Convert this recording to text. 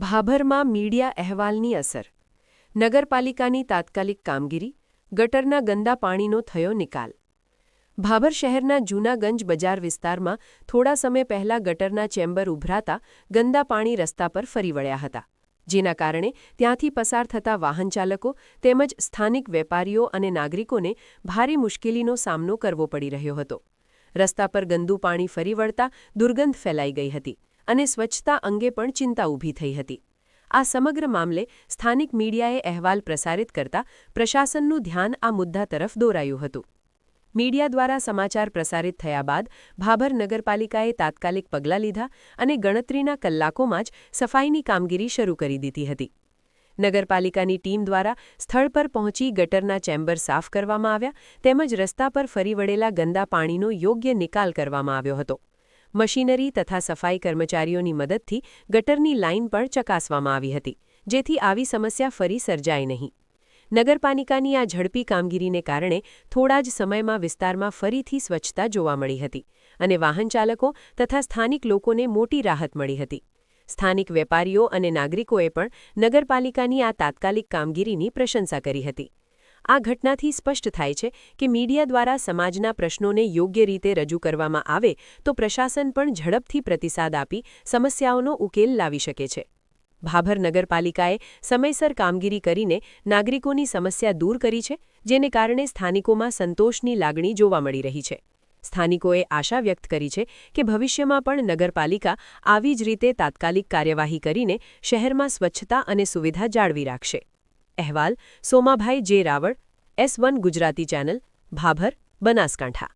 ભાભરમાં media અહેવાલની અસર. નગરપાલિકાની તાત્કાલિક કામગીરી. ગટરના ગંદા પાણીનો થયો નિકાલ. ભાભર શહેરના જૂનાગંજ બજાર વિસ્તારમાં થોડા સમય પહેલા ગટરના ચેમ્બર ઉભરાતા ગંદા પાણી રસ્તા પર ફરી વળ્યા હતા, જેના કારણે ત્યાંથી પસાર થતા વાહનચાલકો તેમજ સ્થાનિક વેપારીઓ અને નાગરિકોને ભારે મુશ્કેલીનો સામનો કરવો પડી રહ્યો હતો. રસ્તા પર ગંદુ પાણી ફરી વળતા દુર્ગંધ ફેલાઈ ગઈ હતી અને સ્વચ્છતા અંગે પણ ચિંતા ઊભી થઈ હતી. આ સમગ્ર મામલે સ્થાનિક મીડિયાએ અહેવાલ પ્રસારિત કરતા પ્રશાસનનું ધ્યાન આ મુદ્દા તરફ દોરાયું હતું. મીડિયા દ્વારા સમાચાર પ્રસારિત થયા બાદ ભાભર નગરપાલિકાએ તાત્કાલિક પગલાં લીધા અને ગણતરીના કલાકોમાં જ સફાઈની કામગીરી શરૂ કરી દીધી હતી. નગરપાલિકાની ટીમ દ્વારા સ્થળ પર પહોંચી ગટરના ચેમ્બર સાફ કરવામાં આવ્યા તેમજ રસ્તા પર ફરી વળેલા ગંદા પાણીનો યોગ્ય નિકાલ કરવામાં આવ્યો હતો. મશીનરી તથા સફાઈ કર્મચારીઓની મદદથી ગટરની લાઇન પણ ચકાસવામાં આવી હતી, જેથી આવી સમસ્યા ફરી સર્જાય નહીં. નગરપાલિકાની આ ઝડપી કામગીરીને કારણે થોડા જ સમયમાં વિસ્તારમાં ફરીથી સ્વચ્છતા જોવા મળી હતી અને વાહનચાલકો તથા સ્થાનિક લોકોને મોટી રાહત મળી હતી. સ્થાનિક વેપારીઓ અને નાગરિકોએ પણ નગરપાલિકાની આ તાત્કાલિક કામગીરીની પ્રશંસા કરી હતી. આ ઘટનાથી સ્પષ્ટ થાય છે કે મીડિયા દ્વારા સમાજના પ્રશ્નોને યોગ્ય રીતે રજૂ કરવામાં આવે તો પ્રશાસન પણ ઝડપથી પ્રતિસાદ આપી સમસ્યાઓનો ઉકેલ લાવી શકે છે. ભાભર નગરપાલિકાએ સમયસર કામગીરી કરીને નાગરિકોની સમસ્યા દૂર કરી છે, જેને કારણે સ્થાનિકોમાં સંતોષની લાગણી જોવા મળી રહી છે. સ્થાનિકોએ આશા વ્યક્ત કરી છે કે ભવિષ્યમાં પણ નગરપાલિકા આવી જ રીતે તાત્કાલિક કાર્યવાહી કરીને શહેરમાં સ્વચ્છતા અને સુવિધા જાળવી રાખશે. અહેવાલ સોમાભાઈ જે રાવળ, S1 ગુજરાતી ચેનલ, ભાભર, બનાસકાંઠા.